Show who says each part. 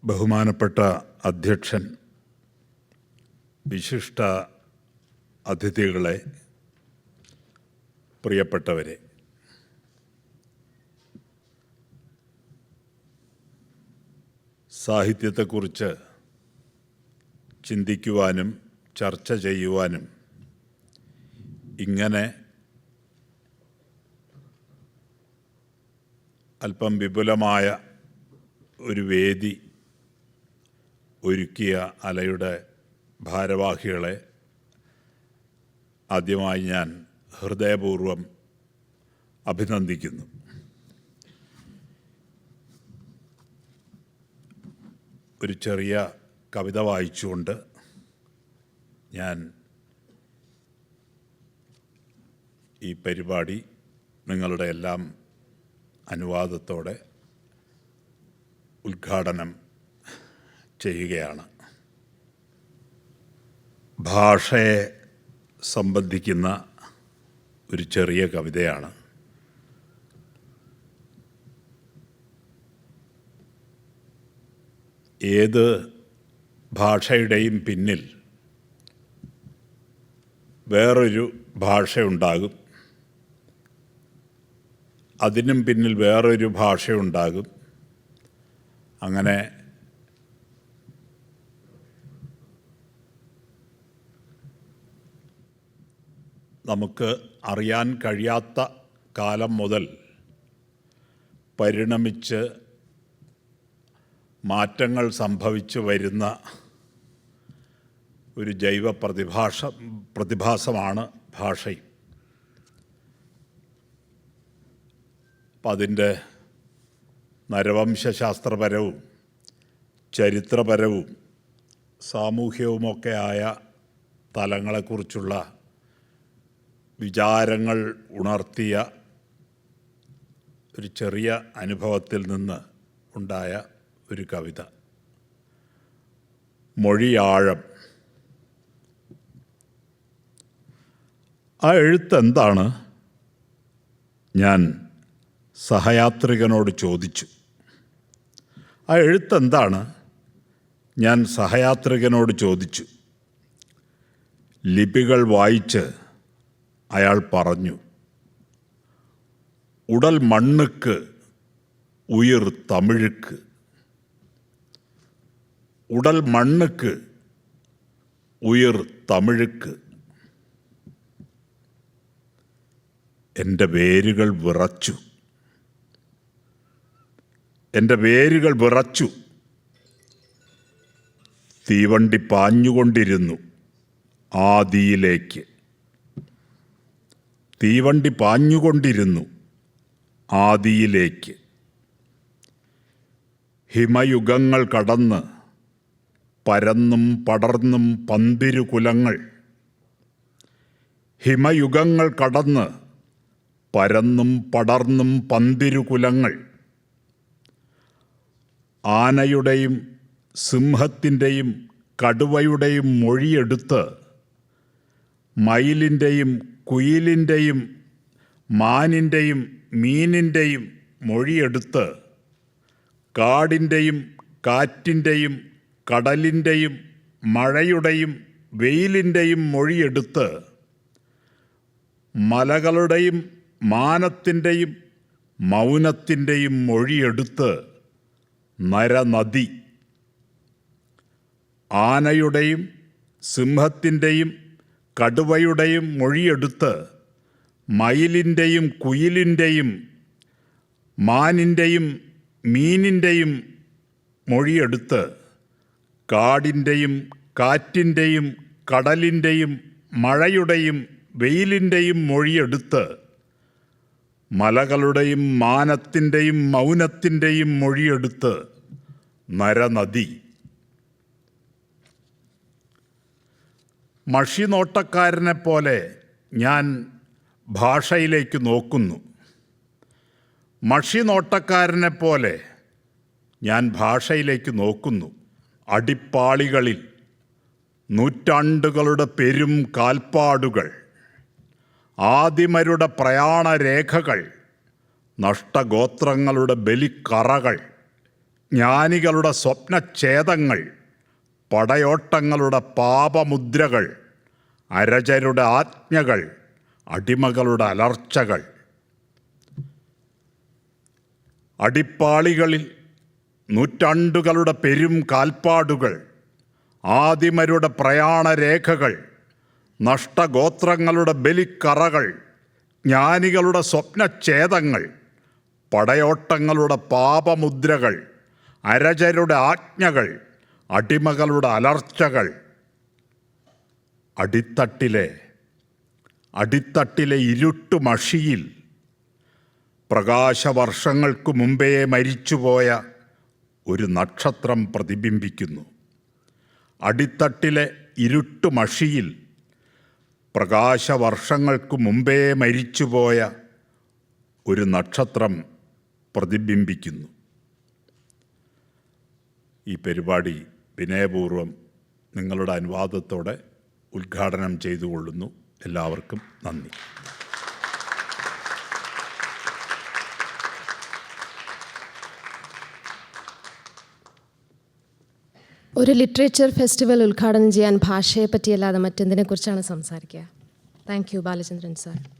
Speaker 1: ബഹുമാനപ്പെട്ട അധ്യക്ഷൻ, വിശിഷ്ട അതിഥികളെ, പ്രിയപ്പെട്ടവരെ, സാഹിത്യത്തെക്കുറിച്ച് ചിന്തിക്കുവാനും ചർച്ച ചെയ്യുവാനും ഇങ്ങനെ അല്പം വിപുലമായ ഒരു വേദി ഒരുക്കിയ അലയുടെ ഭാരവാഹികളെ ആദ്യമായി ഞാൻ ഹൃദയപൂർവ്വം അഭിനന്ദിക്കുന്നു. ഒരു ചെറിയ കവിത വായിച്ചുകൊണ്ട് ഞാൻ ഈ പരിപാടി നിങ്ങളുടെ എല്ലാം അനുവാദത്തോടെ ഉദ്ഘാടനം ചെയ്യുകയാണ്. ഭാഷയെ സംബന്ധിക്കുന്ന ഒരു ചെറിയ കവിതയാണ്. ഏത് ഭാഷയുടെയും പിന്നിൽ വേറൊരു ഭാഷയുണ്ടാകും, അതിനും പിന്നിൽ വേറൊരു ഭാഷയുണ്ടാകും. അങ്ങനെ നമുക്ക് അറിയാൻ കഴിയാത്ത കാലം മുതൽ പരിണമിച്ച് മാറ്റങ്ങൾ സംഭവിച്ചു വരുന്ന ഒരു ജൈവ പ്രതിഭാസമാണ് ഭാഷയും. അപ്പം അതിൻ്റെ നരവംശാസ്ത്രപരവും ചരിത്രപരവും സാമൂഹ്യവുമൊക്കെയായ തലങ്ങളെക്കുറിച്ചുള്ള വിചാരങ്ങൾ ഉണർത്തിയ ഒരു ചെറിയ അനുഭവത്തിൽ നിന്ന് ഉണ്ടായ ഒരു കവിത. മൊഴിയാഴം. ആ എഴുത്തെന്താണ്? ഞാൻ സഹയാത്രികനോട് ചോദിച്ചു. ആ എഴുത്തെന്താണ്? ഞാൻ സഹയാത്രികനോട് ചോദിച്ചു. ലിപികൾ വായിച്ച് അയാൾ പറഞ്ഞു, ഉടൽ മണ്ണുക്ക് ഉയിർ തമിഴുക്ക്. ഉടൽ മണ്ണുക്ക് ഉയിർ തമിഴുക്ക്. എൻ്റെ വേരുകൾ വിറച്ചു. എൻ്റെ വേരുകൾ വിറച്ചു. തീവണ്ടി പാഞ്ഞുകൊണ്ടിരുന്നു ആദിയിലേക്ക്. തീവണ്ടി പാഞ്ഞുകൊണ്ടിരുന്നു ആദിയിലേക്ക്. ഹിമയുഗങ്ങൾ കടന്ന് പരന്നും പടർന്നും പന്തിരുകുലങ്ങൾ. ഹിമയുഗങ്ങൾ കടന്ന് പരന്നും പടർന്നും പന്തിരുകുലങ്ങൾ. ആനയുടെയും സിംഹത്തിൻ്റെയും കടുവയുടെയും മൊഴിയെടുത്ത്, മയിലിൻ്റെയും കുയിലിൻ്റെയും മാനിൻ്റെയും മീനിൻ്റെയും മൊഴിയെടുത്ത്, കാടിൻ്റെയും കാറ്റിൻ്റെയും കടലിൻ്റെയും മഴയുടെയും വെയിലിൻ്റെയും മൊഴിയെടുത്ത്, മലകളുടെയും മാനത്തിൻ്റെയും മൗനത്തിൻ്റെയും മൊഴിയെടുത്ത് നരനദി. ആനയുടെയും സിംഹത്തിൻ്റെയും കടുവയുടെയും മൊഴിയെടുത്ത്, മയിലിൻ്റെയും കുയിലിൻ്റെയും മാനിൻ്റെയും മീനിൻ്റെയും മൊഴിയെടുത്ത്, കാടിൻ്റെയും കാറ്റിൻ്റെയും കടലിൻ്റെയും മഴയുടെയും വെയിലിൻ്റെയും മൊഴിയെടുത്ത്, മലകളുടെയും മാനത്തിൻ്റെയും മൗനത്തിൻ്റെയും മൊഴിയെടുത്ത് നരനദി. മഷിനോട്ടക്കാരനെ പോലെ ഞാൻ ഭാഷയിലേക്ക് നോക്കുന്നു. മഷിനോട്ടക്കാരനെ പോലെ ഞാൻ ഭാഷയിലേക്ക് നോക്കുന്നു. അടിപ്പാളികളിൽ നൂറ്റാണ്ടുകളുടെ പെരും കാൽപ്പാടുകൾ, ആദിമരുടെ പ്രയാണരേഖകൾ, നഷ്ടഗോത്രങ്ങളുടെ ബലിക്കറകൾ, ജ്ഞാനികളുടെ സ്വപ്നഛേദങ്ങൾ, പടയോട്ടങ്ങളുടെ പാപമുദ്രകൾ, അരജരുടെ ആജ്ഞകൾ, അടിമകളുടെ അലർച്ചകൾ. അടിപ്പാളികളിൽ നൂറ്റാണ്ടുകളുടെ പെരും കാൽപ്പാടുകൾ, ആദിമരുടെ പ്രയാണരേഖകൾ, നഷ്ടഗോത്രങ്ങളുടെ ബലിക്കറകൾ, ജ്ഞാനികളുടെ സ്വപ്നഛേദങ്ങൾ, പടയോട്ടങ്ങളുടെ പാപമുദ്രകൾ, അരജരുടെ ആജ്ഞകൾ, അടിമകളുടെ അലർച്ചകൾ. അടിത്തട്ടിലെ ഇരുട്ടുമഷിയിൽ പ്രകാശവർഷങ്ങൾക്കു മുമ്പേ മരിച്ചുപോയ ഒരു നക്ഷത്രം പ്രതിബിംബിക്കുന്നു. അടിത്തട്ടിലെ ഇരുട്ടുമഷിയിൽ പ്രകാശവർഷങ്ങൾക്കു മുമ്പേ മരിച്ചുപോയ ഒരു നക്ഷത്രം പ്രതിബിംബിക്കുന്നു. ഈ പരിപാടി വിനയപൂർവ്വം നിങ്ങളുടെ അനുവാദത്തോടെ ഉദ്ഘാടനം ചെയ്തുകൊള്ളുന്നു. എല്ലാവർക്കും നന്ദി.
Speaker 2: ഒരു ലിറ്ററേച്ചർ ഫെസ്റ്റിവൽ ഉദ്ഘാടനം ചെയ്യാൻ ഭാഷയെ പറ്റിയല്ലാതെ മറ്റെന്തിനെക്കുറിച്ചാണ് സംസാരിക്കുക? Thank you Balachandran sir.